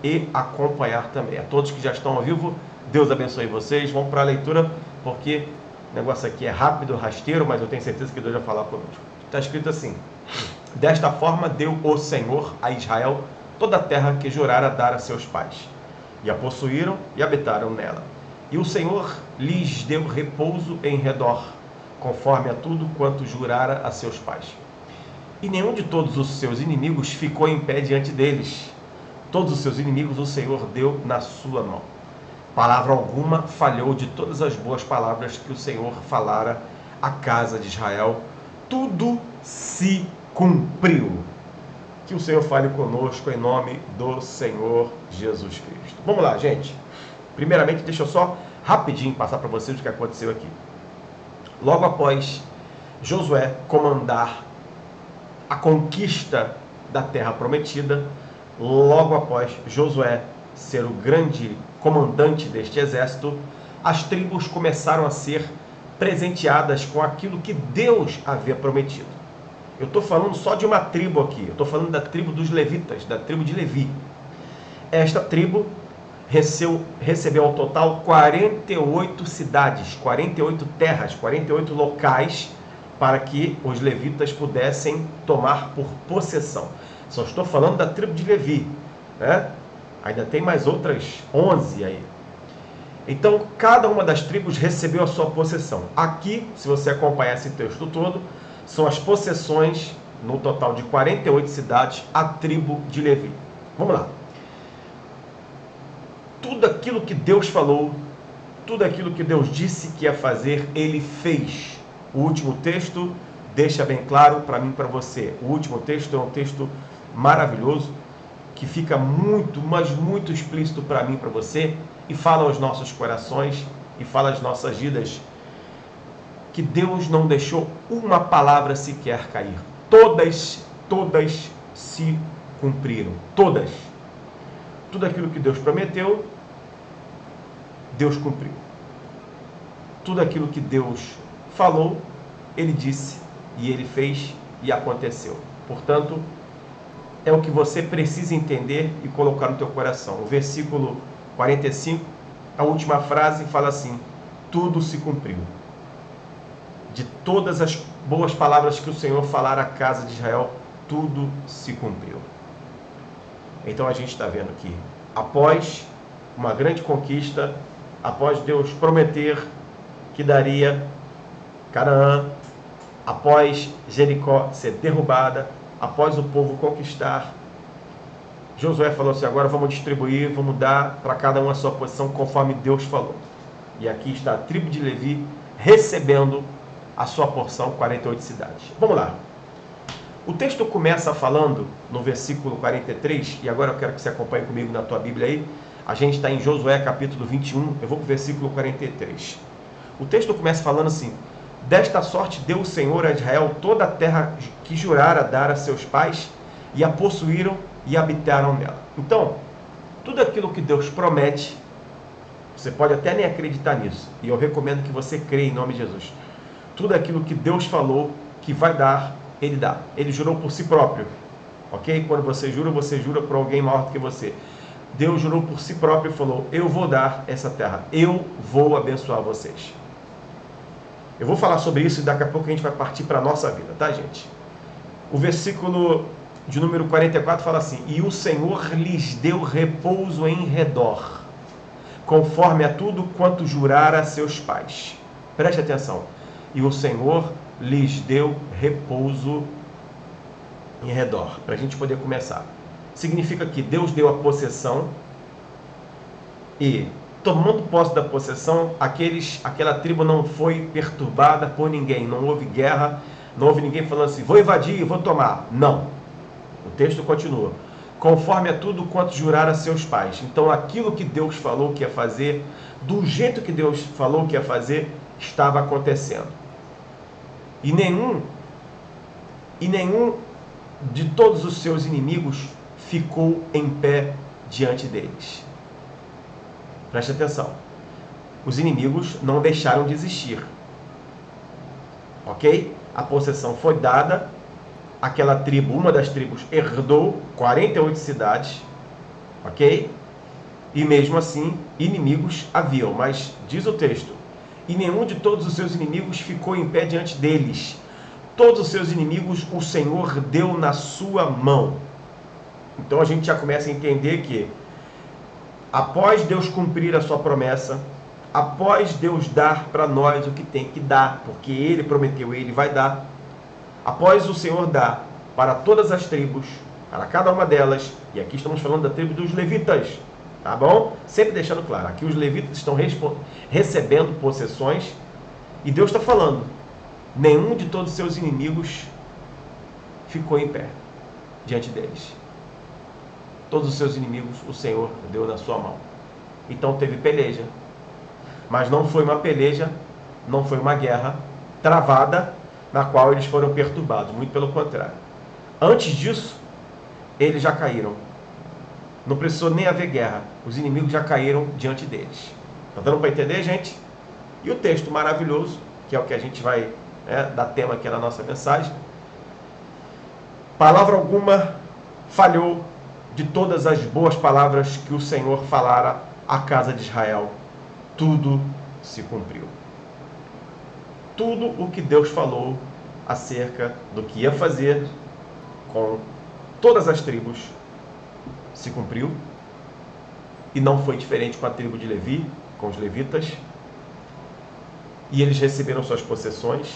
e acompanhar também. A todos que já estão ao vivo, Deus abençoe vocês. Vamos para a leitura, porque o negócio aqui é rápido, rasteiro, mas eu tenho certeza que Deus vai falar conosco. Está escrito assim: desta forma deu o Senhor a Israel toda a terra que jurara dar a seus pais, e a possuíram e habitaram nela. E o Senhor lhes deu repouso em redor, conforme a tudo quanto jurara a seus pais. E nenhum de todos os seus inimigos ficou em pé diante deles. Todos os seus inimigos o Senhor deu na sua mão. Palavra alguma falhou de todas as boas palavras que o Senhor falara à casa de Israel. Tudo se cumpriu. Que o Senhor fale conosco em nome do Senhor Jesus Cristo. Vamos lá, gente. Primeiramente, deixa eu só rapidinho passar para vocês o que aconteceu aqui. Logo após Josué comandar a conquista da terra prometida, logo após Josué ser o grande comandante deste exército, as tribos começaram a ser presenteadas com aquilo que Deus havia prometido. Eu estou falando só de uma tribo aqui, eu estou falando da tribo dos levitas, da tribo de Levi. Esta tribo recebeu ao total 48 cidades, 48 terras, 48 locais para que os levitas pudessem tomar por possessão. Só estou falando da tribo de Levi, né? Ainda tem mais outras 11 aí. Então, cada uma das tribos recebeu a sua possessão. Aqui, se você acompanhar esse texto todo, são as possessões, no total de 48 cidades, a tribo de Levi. Vamos lá. Tudo aquilo que Deus falou, tudo aquilo que Deus disse que ia fazer, Ele fez. O último texto deixa bem claro para mim e para você. O último texto é um texto maravilhoso, que fica muito, mas muito explícito para mim e para você, e fala aos nossos corações, e fala às nossas vidas, que Deus não deixou uma palavra sequer cair. Todas se cumpriram. Todas. Tudo aquilo que Deus prometeu, Deus cumpriu. Tudo aquilo que Deus falou, Ele disse, e Ele fez, e aconteceu. Portanto, é o que você precisa entender e colocar no teu coração. O versículo 45, a última frase, fala assim: tudo se cumpriu. De todas as boas palavras que o Senhor falara à casa de Israel, tudo se cumpriu. Então a gente está vendo que, após uma grande conquista, após Deus prometer que daria Canaã, após Jericó ser derrubada, após o povo conquistar, Josué falou assim: agora vamos distribuir, vamos dar para cada um a sua posição conforme Deus falou. E aqui está a tribo de Levi recebendo a sua porção, 48 cidades. Vamos lá. O texto começa falando no versículo 43, e agora eu quero que você acompanhe comigo na tua Bíblia aí. A gente está em Josué capítulo 21, eu vou para o versículo 43. O texto começa falando assim: desta sorte deu o Senhor a Israel toda a terra que jurara dar a seus pais, e a possuíram e habitaram nela. Então, tudo aquilo que Deus promete, você pode até nem acreditar nisso, e eu recomendo que você creia em nome de Jesus. Tudo aquilo que Deus falou que vai dar, Ele dá. Ele jurou por si próprio, ok? Quando você jura por alguém maior do que você. Deus jurou por si próprio e falou: eu vou dar essa terra, eu vou abençoar vocês. Eu vou falar sobre isso e daqui a pouco a gente vai partir para a nossa vida, tá, gente? O versículo de número 44 fala assim: e o Senhor lhes deu repouso em redor, conforme a tudo quanto jurara a seus pais. Preste atenção. E o Senhor lhes deu repouso em redor, para a gente poder começar. Significa que Deus deu a possessão e, tomando posse da possessão, aquela tribo não foi perturbada por ninguém, não houve guerra, não houve ninguém falando assim: vou invadir, vou tomar. Não. O texto continua: conforme a tudo quanto jurara a seus pais. Então aquilo que Deus falou que ia fazer, do jeito que Deus falou que ia fazer, estava acontecendo. E nenhum de todos os seus inimigos ficou em pé diante deles. Preste atenção. Os inimigos não deixaram de existir. Ok? A possessão foi dada, aquela tribo, uma das tribos, herdou 48 cidades, ok? E mesmo assim, inimigos haviam, mas diz o texto, e nenhum de todos os seus inimigos ficou em pé diante deles. Todos os seus inimigos o Senhor deu na sua mão. Então a gente já começa a entender que, após Deus cumprir a sua promessa, após Deus dar para nós o que tem que dar, porque Ele prometeu, Ele vai dar, após o Senhor dar para todas as tribos, para cada uma delas, e aqui estamos falando da tribo dos levitas, tá bom? Sempre deixando claro, aqui os levitas estão recebendo possessões, e Deus está falando, nenhum de todos os seus inimigos ficou em pé diante deles. Todos os seus inimigos o Senhor deu na sua mão. Então teve peleja, mas não foi uma peleja, não foi uma guerra travada, na qual eles foram perturbados, muito pelo contrário. Antes disso, eles já caíram. Não precisou nem haver guerra, os inimigos já caíram diante deles. Está dando para entender, gente? E o texto maravilhoso, que é o que a gente vai dar tema aqui na nossa mensagem. Palavra alguma falhou de todas as boas palavras que o Senhor falara à casa de Israel. Tudo se cumpriu. Tudo o que Deus falou acerca do que ia fazer com todas as tribos se cumpriu. E não foi diferente com a tribo de Levi, com os levitas. E eles receberam suas possessões.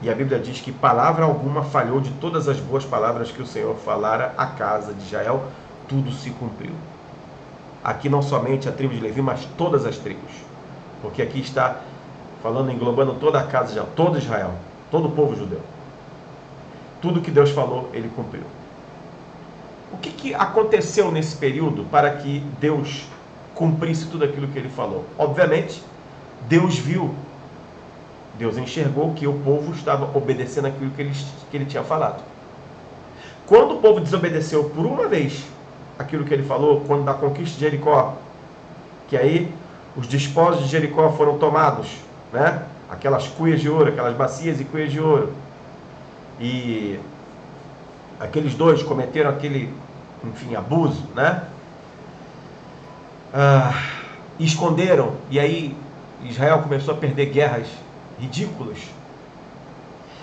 E a Bíblia diz que palavra alguma falhou de todas as boas palavras que o Senhor falara à casa de Israel. Tudo se cumpriu. Aqui não somente a tribo de Levi, mas todas as tribos. Porque aqui está falando, englobando toda a casa de Israel, todo Israel, todo o povo judeu. Tudo que Deus falou, Ele cumpriu. O que aconteceu nesse período para que Deus cumprisse tudo aquilo que Ele falou? Obviamente, Deus viu, Deus enxergou que o povo estava obedecendo aquilo que Ele tinha falado. Quando o povo desobedeceu por uma vez aquilo que Ele falou, quando da conquista de Jericó, que aí os despojos de Jericó foram tomados, né? Aquelas cuias de ouro, aquelas bacias e cuias de ouro. E aqueles dois cometeram aquele, abuso, né? Esconderam, e aí Israel começou a perder guerras ridículas.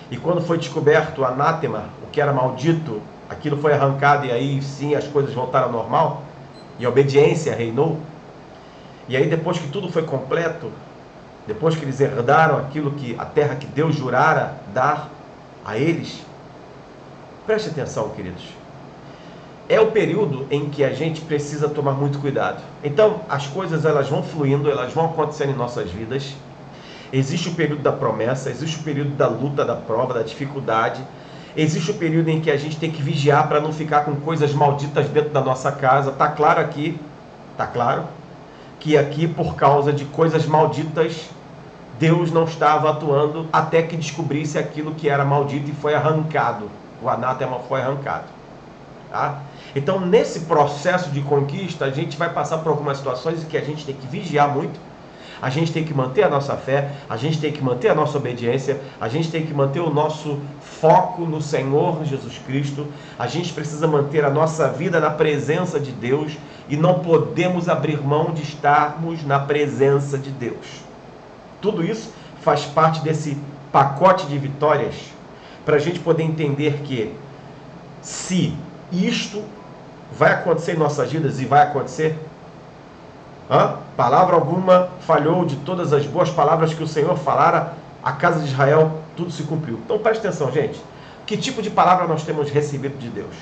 E quando foi descoberto o anátema, o que era maldito, aquilo foi arrancado, e aí sim as coisas voltaram ao normal, e a obediência reinou. E aí depois que tudo foi completo, depois que eles herdaram aquilo que a terra que Deus jurara dar a eles, preste atenção, queridos, é o período em que a gente precisa tomar muito cuidado. Então as coisas elas vão fluindo, elas vão acontecendo em nossas vidas. Existe o período da promessa, existe o período da luta, da prova, da dificuldade. Existe o período em que a gente tem que vigiar para não ficar com coisas malditas dentro da nossa casa. Está claro aqui, está claro, que aqui por causa de coisas malditas, Deus não estava atuando até que descobrisse aquilo que era maldito e foi arrancado. O anátema foi arrancado. Tá? Então nesse processo de conquista, a gente vai passar por algumas situações em que a gente tem que vigiar muito. A gente tem que manter a nossa fé, a gente tem que manter a nossa obediência, a gente tem que manter o nosso foco no Senhor Jesus Cristo, a gente precisa manter a nossa vida na presença de Deus e não podemos abrir mão de estarmos na presença de Deus. Tudo isso faz parte desse pacote de vitórias para a gente poder entender que se isto vai acontecer em nossas vidas e vai acontecer, palavra alguma falhou de todas as boas palavras que o Senhor falara à casa de Israel, tudo se cumpriu. Então preste atenção, gente. Que tipo de palavra nós temos recebido de Deus?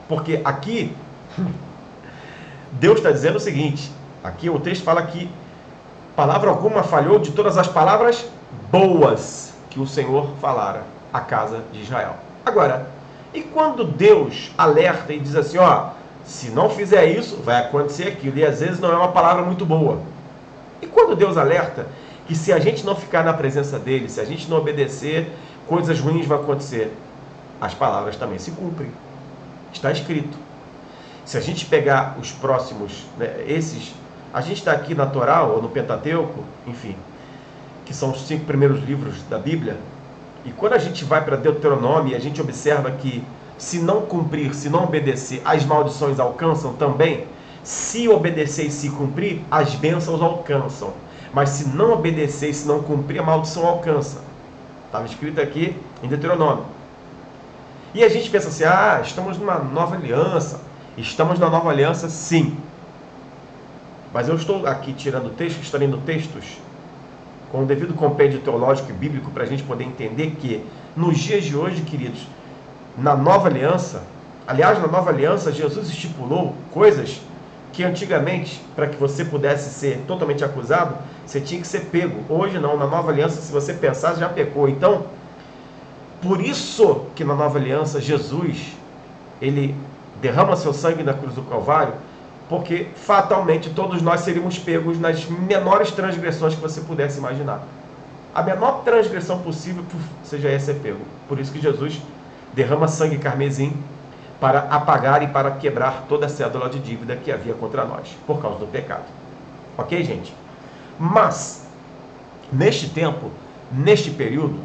Porque aqui, Deus está dizendo o seguinte, aqui o texto fala que palavra alguma falhou de todas as palavras boas que o Senhor falara à casa de Israel. Agora, e quando Deus alerta e diz assim, se não fizer isso, vai acontecer aquilo. E às vezes não é uma palavra muito boa. E quando Deus alerta que se a gente não ficar na presença dele, se a gente não obedecer, coisas ruins vão acontecer. As palavras também se cumprem. Está escrito. Se a gente pegar os próximos, a gente está aqui na Torá ou no Pentateuco, enfim, que são os 5 primeiros livros da Bíblia. E quando a gente vai para Deuteronômio, a gente observa que se não cumprir, se não obedecer, as maldições alcançam também? Se obedecer e se cumprir, as bênçãos alcançam. Mas se não obedecer e se não cumprir, a maldição alcança. Estava escrito aqui em Deuteronômio. E a gente pensa assim, estamos numa nova aliança. Estamos na nova aliança, sim. Mas eu estou aqui tirando textos, extraindo textos, com o devido compêndio teológico e bíblico, para a gente poder entender que, nos dias de hoje, queridos, na nova aliança, aliás, na nova aliança, Jesus estipulou coisas que antigamente, para que você pudesse ser totalmente acusado, você tinha que ser pego. Hoje não, na nova aliança, se você pensar, já pecou. Então, por isso que na nova aliança, Jesus, ele derrama seu sangue na cruz do Calvário, porque fatalmente todos nós seríamos pegos nas menores transgressões que você pudesse imaginar. A menor transgressão possível, você já ia ser pego. Por isso que Jesus derrama sangue carmesim para apagar e para quebrar toda a cédula de dívida que havia contra nós, por causa do pecado. Ok, gente? Mas, neste tempo, neste período,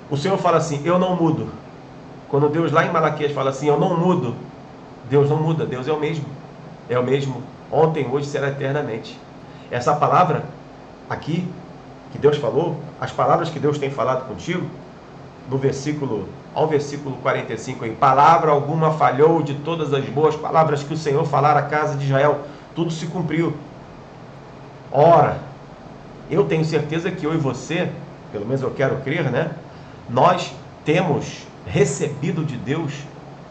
o Senhor fala assim, eu não mudo. Quando Deus lá em Malaquias fala assim, eu não mudo, Deus não muda, Deus é o mesmo. É o mesmo ontem, hoje, será eternamente. Essa palavra aqui, que Deus falou, as palavras que Deus tem falado contigo, no versículo, ao versículo 45, em palavra alguma falhou de todas as boas palavras que o Senhor falara à casa de Israel, tudo se cumpriu. Ora, eu tenho certeza que eu e você, pelo menos eu quero crer, né? Nós temos recebido de Deus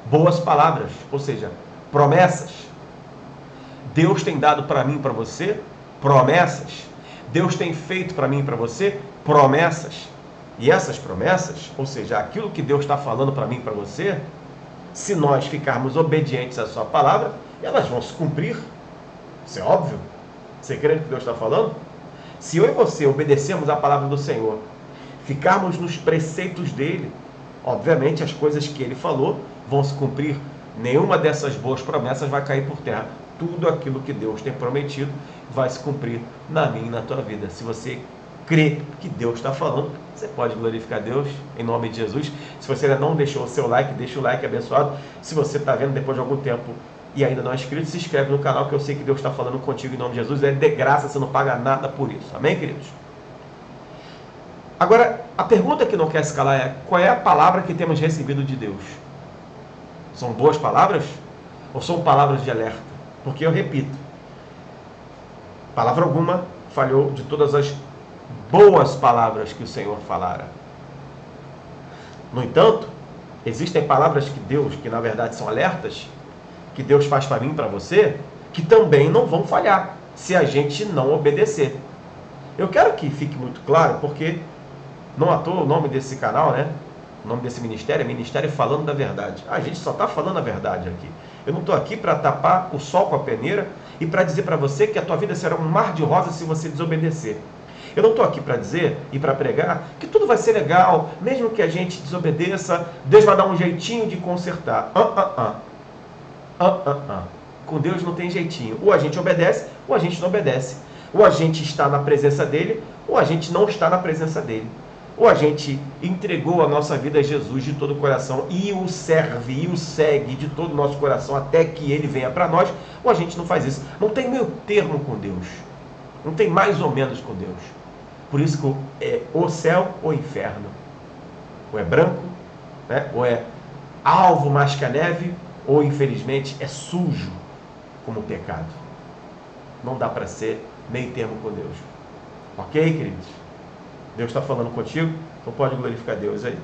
boas palavras, ou seja, promessas. Deus tem dado para mim e para você promessas. Deus tem feito para mim e para você promessas. E essas promessas, ou seja, aquilo que Deus está falando para mim e para você, se nós ficarmos obedientes à sua palavra, elas vão se cumprir. Isso é óbvio. Você crê no que Deus está falando? Se eu e você obedecermos à palavra do Senhor, ficarmos nos preceitos dele, obviamente as coisas que ele falou vão se cumprir. Nenhuma dessas boas promessas vai cair por terra. Tudo aquilo que Deus tem prometido vai se cumprir na minha e na tua vida. Se você crê que Deus está falando, você pode glorificar Deus em nome de Jesus. Se você ainda não deixou o seu like, deixa o like abençoado. Se você está vendo depois de algum tempo e ainda não é inscrito, se inscreve no canal, que eu sei que Deus está falando contigo em nome de Jesus. É de graça, você não paga nada por isso. Amém, queridos? Agora, a pergunta que não quer se calar é: qual é a palavra que temos recebido de Deus? São boas palavras? Ou são palavras de alerta? Porque eu repito, palavra alguma falhou de todas as boas palavras que o Senhor falara. No entanto, existem palavras que Deus, que na verdade são alertas, que Deus faz para mim e para você, que também não vão falhar, se a gente não obedecer. Eu quero que fique muito claro, porque não à toa o nome desse canal, né? O nome desse ministério é Ministério Falando da Verdade. A gente só está falando a verdade aqui. Eu não estou aqui para tapar o sol com a peneira e para dizer para você que a tua vida será um mar de rosas se você desobedecer. Eu não estou aqui para dizer e para pregar que tudo vai ser legal, mesmo que a gente desobedeça, Deus vai dar um jeitinho de consertar. Com Deus não tem jeitinho. Ou a gente obedece, ou a gente não obedece. Ou a gente está na presença dele, ou a gente não está na presença dele. Ou a gente entregou a nossa vida a Jesus de todo o coração e o serve e o segue de todo o nosso coração até que ele venha para nós, ou a gente não faz isso. Não tem meio termo com Deus. Não tem mais ou menos com Deus. Por isso que é o céu ou inferno. Ou é branco, né? Ou é alvo mais que a neve, ou infelizmente é sujo como o pecado. Não dá para ser meio termo com Deus. Ok, queridos? Deus está falando contigo, então pode glorificar Deus aí.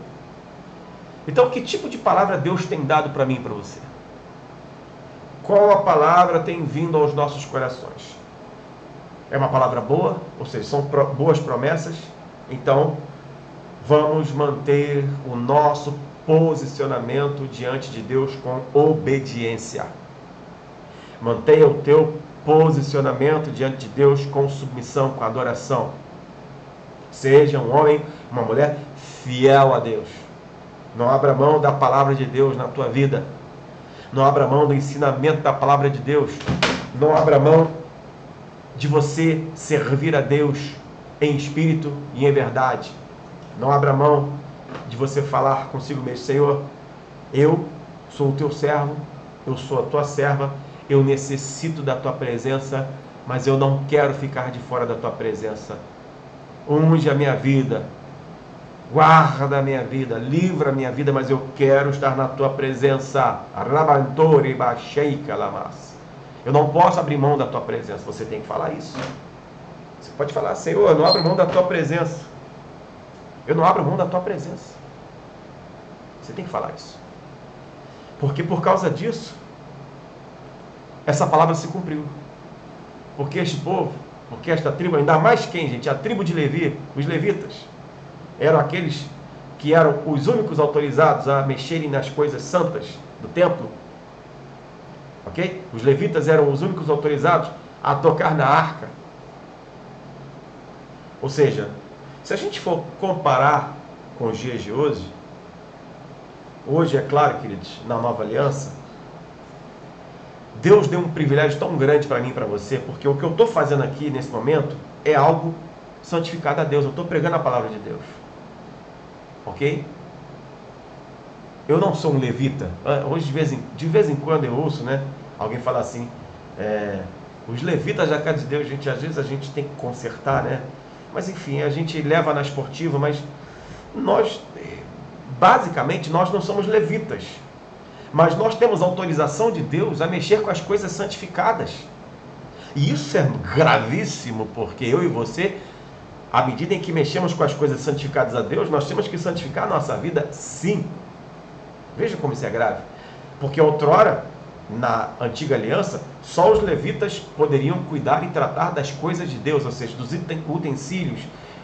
Então, que tipo de palavra Deus tem dado para mim e para você? Qual a palavra tem vindo aos nossos corações? É uma palavra boa? Ou seja, são boas promessas? Então, vamos manter o nosso posicionamento diante de Deus com obediência. Mantenha o teu posicionamento diante de Deus com submissão, com adoração. Seja um homem, uma mulher fiel a Deus. Não abra mão da palavra de Deus na tua vida. Não abra mão do ensinamento da palavra de Deus. Não abra mão de você servir a Deus em espírito e em verdade. Não abra mão de você falar consigo mesmo: Senhor, Eu sou o teu servo, eu sou a tua serva, eu necessito da tua presença, mas eu não quero ficar de fora da tua presença. Unge a minha vida, guarda a minha vida, livra a minha vida, mas eu quero estar na tua presença. Eu não posso abrir mão da tua presença. Você tem que falar isso. Você pode falar: Senhor, eu não abro mão da tua presença. Eu não abro mão da tua presença. Você tem que falar isso. Porque por causa disso, essa palavra se cumpriu. Porque este povo, porque esta tribo, ainda mais quem, gente? A tribo de Levi, os levitas, eram aqueles que eram os únicos autorizados a mexerem nas coisas santas do templo. Ok? Os levitas eram os únicos autorizados a tocar na arca. Ou seja, se a gente for comparar com os dias de hoje, é claro, queridos, na nova aliança, Deus deu um privilégio tão grande para mim e para você, porque o que eu estou fazendo aqui nesse momento é algo santificado a Deus. Eu estou pregando a palavra de Deus. Ok? Eu não sou um levita. Hoje, de vez em quando eu ouço, né, alguém fala assim, os levitas da casa de Deus, gente, às vezes a gente tem que consertar, né? Mas enfim, a gente leva na esportiva, mas nós, basicamente, nós não somos levitas. Mas nós temos autorização de Deus a mexer com as coisas santificadas. E isso é gravíssimo, porque eu e você, à medida em que mexemos com as coisas santificadas a Deus, nós temos que santificar a nossa vida, sim. Veja como isso é grave. Porque outrora, na antiga aliança, só os levitas poderiam cuidar e tratar das coisas de Deus, ou seja, dos utensílios,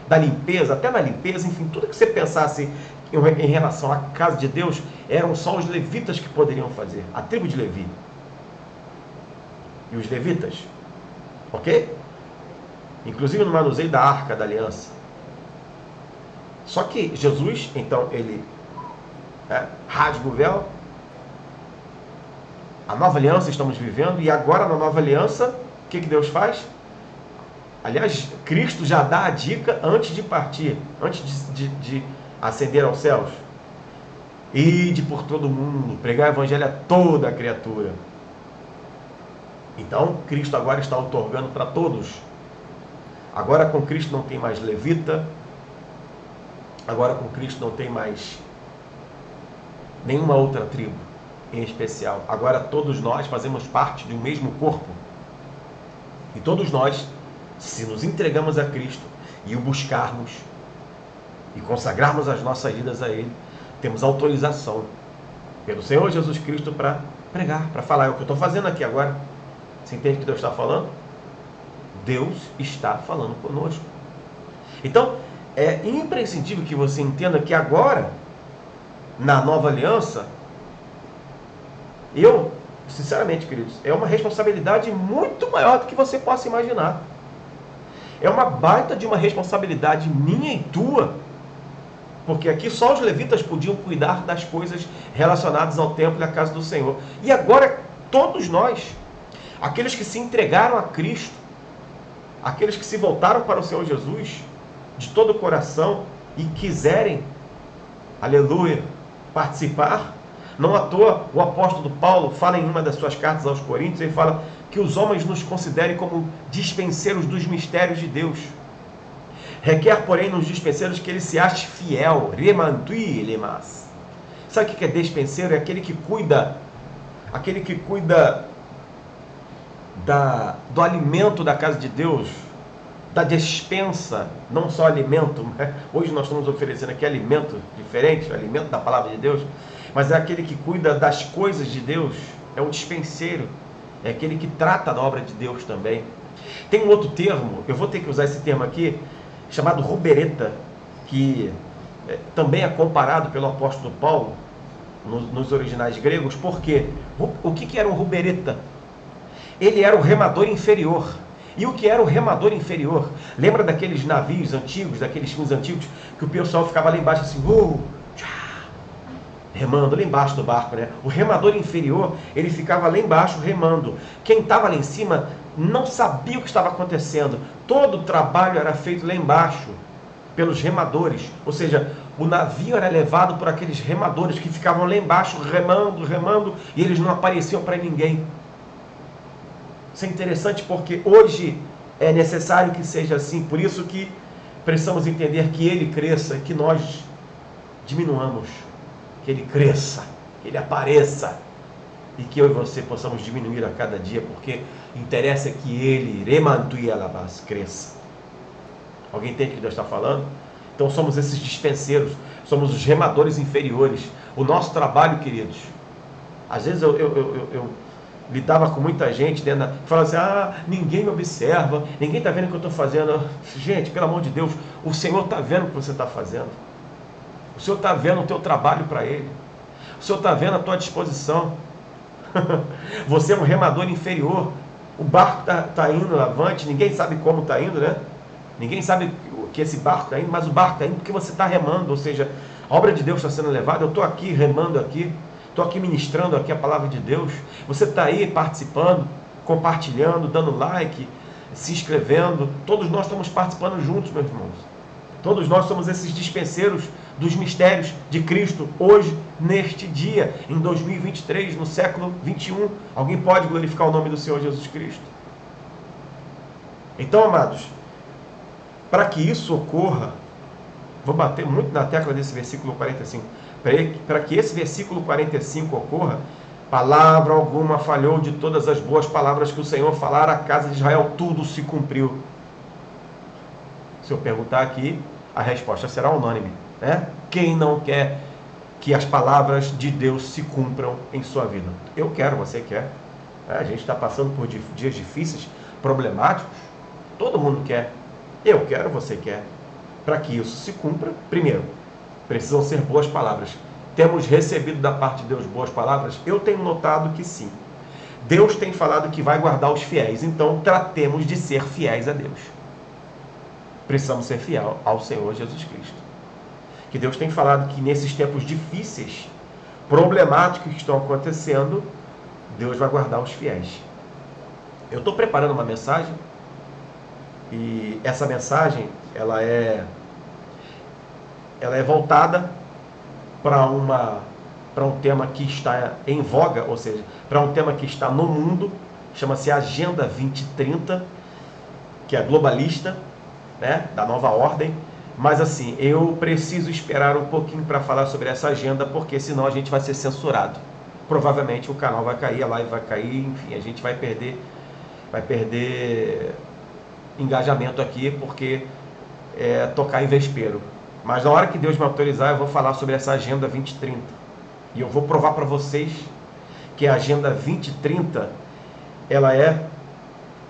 da limpeza, até na limpeza, enfim, tudo que você pensasse em relação à casa de Deus, eram só os levitas que poderiam fazer, a tribo de Levi. E os levitas, ok? Inclusive no manuseio da arca da aliança. Só que Jesus, então, ele rasga o véu. A nova aliança estamos vivendo, e agora na nova aliança, o que Deus faz? Aliás, Cristo já dá a dica antes de partir, antes de ascender aos céus. Ide por todo mundo, pregar o evangelho a toda a criatura. Então, Cristo agora está outorgando para todos. Agora com Cristo não tem mais levita. Agora com Cristo não tem mais nenhuma outra tribo em especial. Agora todos nós fazemos parte de um mesmo corpo. E todos nós, se nos entregamos a Cristo e o buscarmos e consagrarmos as nossas vidas a Ele, temos autorização pelo Senhor Jesus Cristo para pregar, para falar. É o que eu estou fazendo aqui agora. Você entende o que Deus está falando? Deus está falando conosco. Então, é imprescindível que você entenda que agora, na nova aliança, sinceramente, queridos, é uma responsabilidade muito maior do que você possa imaginar. É uma baita de uma responsabilidade minha e tua, porque aqui só os levitas podiam cuidar das coisas relacionadas ao templo e à casa do Senhor. E agora, todos nós, aqueles que se entregaram a Cristo, aqueles que se voltaram para o Senhor Jesus, de todo o coração, e quiserem, aleluia, participar. Não à toa, o apóstolo Paulo fala em uma das suas cartas aos Coríntios, ele fala que os homens nos considerem como dispenseiros dos mistérios de Deus. Requer, porém, nos dispenseiros que ele se ache fiel. Remantui lemas. Sabe o que é dispenseiro? É aquele que cuida do alimento da casa de Deus, da despensa, não só alimento, mas hoje nós estamos oferecendo aqui alimento diferente, alimento da palavra de Deus, mas é aquele que cuida das coisas de Deus, é o dispenseiro, é aquele que trata da obra de Deus também. Tem um outro termo, eu vou ter que usar esse termo aqui, chamado rubereta, que também é comparado pelo apóstolo Paulo nos originais gregos. Por quê? O que era um rubereta? Ele era o remador inferior. E o que era o remador inferior? Lembra daqueles navios antigos, daqueles filmes antigos, que o pessoal ficava lá embaixo assim, remando lá embaixo do barco, né? O remador inferior, ele ficava lá embaixo remando. Quem estava lá em cima não sabia o que estava acontecendo. Todo o trabalho era feito lá embaixo. pelos remadores, ou seja, o navio era levado por aqueles remadores que ficavam lá embaixo remando, remando, e eles não apareciam para ninguém. Isso é interessante porque hoje é necessário que seja assim, por isso que precisamos entender que ele cresça, que nós diminuamos, que ele cresça, que ele apareça, e que eu e você possamos diminuir a cada dia, porque interessa que ele, remantuialabás, cresça. Alguém entende o que Deus está falando? Então somos esses dispenseiros, somos os remadores inferiores. O nosso trabalho, queridos, às vezes eu lidava com muita gente, né, falava assim, ninguém me observa, ninguém está vendo o que eu estou fazendo. Gente, pelo amor de Deus, o Senhor está vendo o que você está fazendo. O Senhor está vendo o teu trabalho para Ele. O Senhor está vendo a tua disposição. Você é um remador inferior. O barco está indo avante, ninguém sabe como está indo, né? Ninguém sabe que esse barco está indo, mas o barco está indo porque você está remando, ou seja, a obra de Deus está sendo levada. Eu estou aqui remando aqui, estou aqui ministrando aqui a palavra de Deus. Você está aí participando, compartilhando, dando like, se inscrevendo. Todos nós estamos participando juntos, meus irmãos. Todos nós somos esses dispenseiros dos mistérios de Cristo hoje, neste dia, em 2023, no século 21. Alguém pode glorificar o nome do Senhor Jesus Cristo? Então, amados, para que isso ocorra, vou bater muito na tecla desse versículo 45, para que esse versículo 45 ocorra, palavra alguma falhou de todas as boas palavras que o Senhor falara à casa de Israel, tudo se cumpriu. Se eu perguntar aqui, a resposta será unânime, né? Quem não quer que as palavras de Deus se cumpram em sua vida? Eu quero, você quer. A gente está passando por dias difíceis, problemáticos, todo mundo quer. Eu quero, você quer. Para que isso se cumpra, primeiro, precisam ser boas palavras. Temos recebido da parte de Deus boas palavras? Eu tenho notado que sim. Deus tem falado que vai guardar os fiéis, então tratemos de ser fiéis a Deus. Precisamos ser fiel ao Senhor Jesus Cristo. Que Deus tem falado que nesses tempos difíceis, problemáticos que estão acontecendo, Deus vai guardar os fiéis. Eu estou preparando uma mensagem, e essa mensagem, ela é voltada para um tema que está em voga, ou seja, para um tema que está no mundo, chama-se Agenda 2030, que é globalista, né, da nova ordem. Mas assim, eu preciso esperar um pouquinho para falar sobre essa agenda, porque senão a gente vai ser censurado. Provavelmente o canal vai cair, a live vai cair, enfim, a gente vai perder engajamento aqui, porque tocar em vespeiro. Mas na hora que Deus me autorizar, eu vou falar sobre essa Agenda 2030. E eu vou provar para vocês que a Agenda 2030, ela é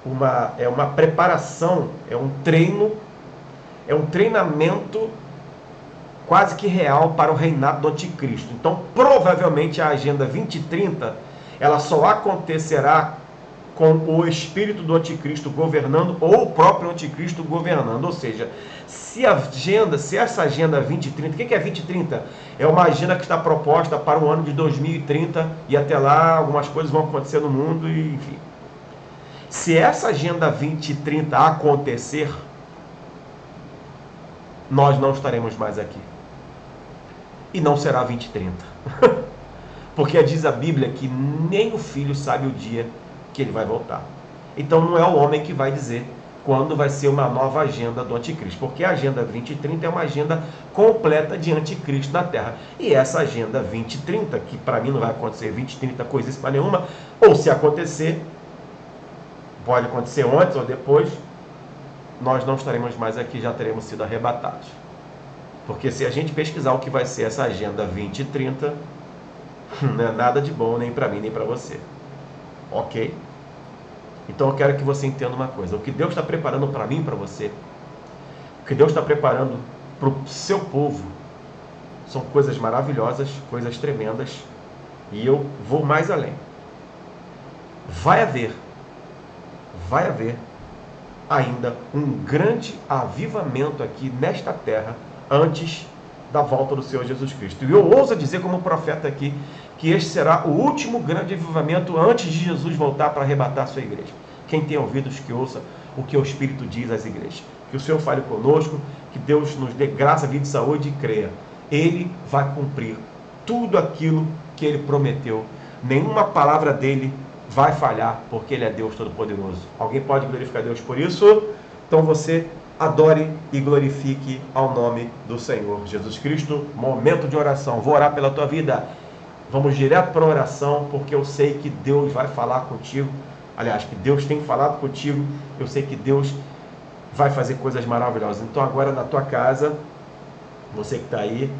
uma preparação, é um treino, é um treinamento quase que real para o reinado do anticristo. Então, provavelmente a Agenda 2030, ela só acontecerá com o espírito do anticristo governando, ou o próprio anticristo governando. Ou seja, se essa Agenda 2030, o que é 2030? É uma agenda que está proposta para o ano de 2030, e até lá algumas coisas vão acontecer no mundo, e enfim. Se essa Agenda 2030 acontecer, nós não estaremos mais aqui. E não será 2030. Porque diz a Bíblia que nem o filho sabe o dia que ele vai voltar. Então não é o homem que vai dizer quando vai ser uma nova agenda do anticristo. Porque a Agenda 2030 é uma agenda completa de anticristo na Terra. E essa Agenda 2030, que para mim não vai acontecer 2030 coisíssima nenhuma, ou se acontecer, pode acontecer antes ou depois, nós não estaremos mais aqui, já teremos sido arrebatados. Porque se a gente pesquisar o que vai ser essa Agenda 2030, não é nada de bom nem para mim, nem para você. Ok? Então eu quero que você entenda uma coisa. O que Deus está preparando para mim e para você, o que Deus está preparando para o seu povo, são coisas maravilhosas, coisas tremendas. E eu vou mais além. Vai haver ainda um grande avivamento aqui nesta terra antes da volta do Senhor Jesus Cristo. E eu ouso dizer como profeta aqui que este será o último grande avivamento antes de Jesus voltar para arrebatar a sua igreja. Quem tem ouvidos que ouça o que o Espírito diz às igrejas. que o Senhor fale conosco, que Deus nos dê graça, vida e saúde e creia. Ele vai cumprir tudo aquilo que Ele prometeu. Nenhuma palavra dEle vai falhar, porque Ele é Deus Todo-Poderoso. Alguém pode glorificar Deus por isso? Então você adore e glorifique ao nome do Senhor Jesus Cristo. Momento de oração. Vou orar pela tua vida. Vamos direto para a oração, porque eu sei que Deus vai falar contigo. Aliás, que Deus tem falado contigo. Eu sei que Deus vai fazer coisas maravilhosas. Então agora na tua casa, você que está aí,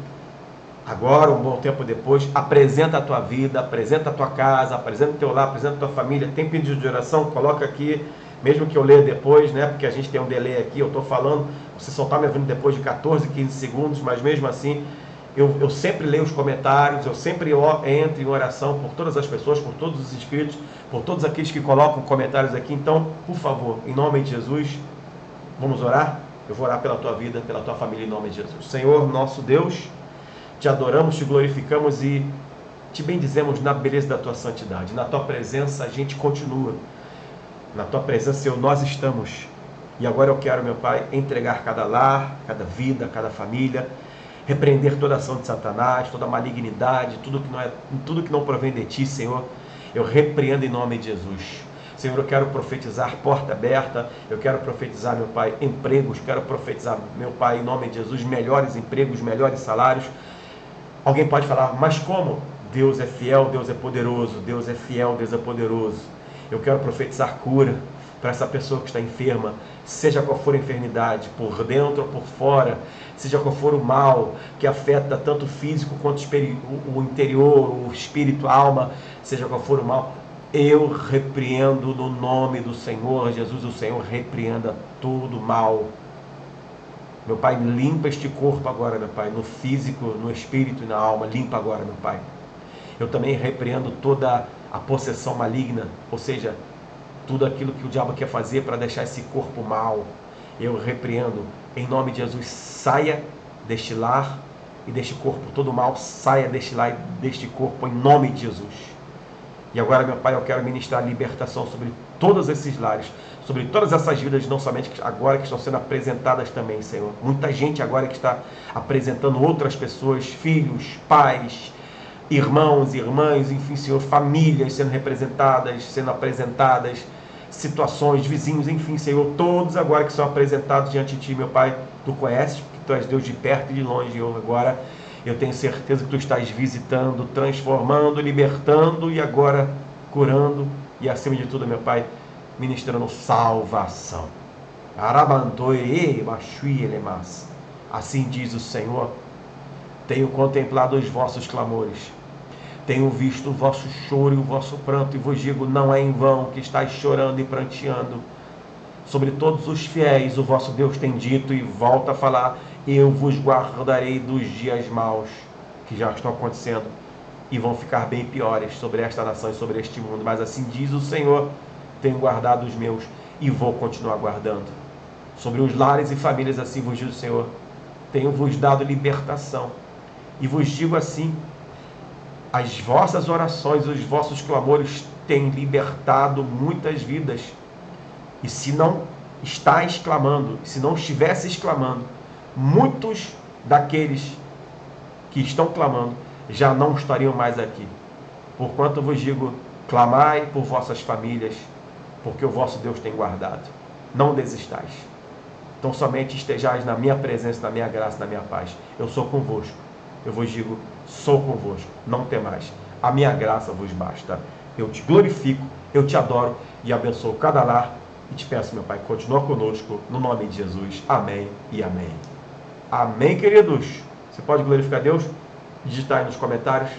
agora, um bom tempo depois, apresenta a tua vida, apresenta a tua casa, apresenta o teu lar, apresenta a tua família. Tem pedido de oração? Coloca aqui, mesmo que eu leia depois, né? Porque a gente tem um delay aqui, eu estou falando, você só está me ouvindo depois de 14, 15 segundos, mas mesmo assim, eu sempre leio os comentários, eu sempre entro em oração por todas as pessoas, por todos os inscritos, por todos aqueles que colocam comentários aqui. Então, por favor, em nome de Jesus, vamos orar? Eu vou orar pela tua vida, pela tua família, em nome de Jesus. Senhor, nosso Deus, te adoramos, te glorificamos e te bendizemos na beleza da tua santidade. Na tua presença a gente continua. Na tua presença, Senhor, nós estamos. E agora eu quero, meu Pai, entregar cada lar, cada vida, cada família, repreender toda ação de Satanás, toda malignidade, tudo que não provém de ti, Senhor. Eu repreendo em nome de Jesus. Senhor, eu quero profetizar porta aberta, eu quero profetizar, meu Pai, empregos, quero profetizar, meu Pai, em nome de Jesus, melhores empregos, melhores salários. Alguém pode falar, mas como? Deus é fiel, Deus é poderoso, Deus é fiel, Deus é poderoso. Eu quero profetizar cura para essa pessoa que está enferma, seja qual for a enfermidade, por dentro ou por fora, seja qual for o mal que afeta tanto o físico quanto o interior, o espírito, a alma, seja qual for o mal, eu repreendo no nome do Senhor Jesus. O Senhor repreenda todo mal. Meu Pai, limpa este corpo agora, meu Pai, no físico, no espírito e na alma, limpa agora, meu Pai. Eu também repreendo toda a possessão maligna, ou seja, tudo aquilo que o diabo quer fazer para deixar esse corpo mal. Eu repreendo, em nome de Jesus, saia deste lar e deste corpo, todo mal, saia deste lar e deste corpo, em nome de Jesus. E agora, meu Pai, eu quero ministrar libertação sobre todos esses lares, sobre todas essas vidas, não somente agora que estão sendo apresentadas também, Senhor. Muita gente agora que está apresentando outras pessoas, filhos, pais, irmãos, irmãs, enfim, Senhor, famílias sendo representadas, sendo apresentadas, situações, vizinhos, enfim, Senhor, todos agora que são apresentados diante de Ti, meu Pai. Tu conheces, porque Tu és Deus de perto e de longe, eu agora... Eu tenho certeza que Tu estás visitando, transformando, libertando e agora curando e, acima de tudo, meu Pai, ministrando salvação. Assim diz o Senhor: tenho contemplado os vossos clamores, tenho visto o vosso choro e o vosso pranto, e vos digo, não é em vão que estáis chorando e pranteando. Sobre todos os fiéis o vosso Deus tem dito, e volta a falar: eu vos guardarei dos dias maus que já estão acontecendo e vão ficar bem piores sobre esta nação e sobre este mundo. Mas assim diz o Senhor: tenho guardado os meus e vou continuar guardando. Sobre os lares e famílias, assim vos diz o Senhor: tenho vos dado libertação. E vos digo assim: as vossas orações, os vossos clamores têm libertado muitas vidas. E se não estáis clamando, se não estivesses clamando, muitos daqueles que estão clamando já não estariam mais aqui. Porquanto eu vos digo, clamai por vossas famílias, porque o vosso Deus tem guardado. Não desistais. Então somente estejais na minha presença, na minha graça, na minha paz. Eu sou convosco. Eu vos digo, sou convosco. Não temais. A minha graça vos basta. Eu te glorifico, eu te adoro e abençoo cada lar. E te peço, meu Pai, continua conosco, no nome de Jesus. Amém e amém. Amém, queridos? Você pode glorificar Deus? Digitar aí nos comentários.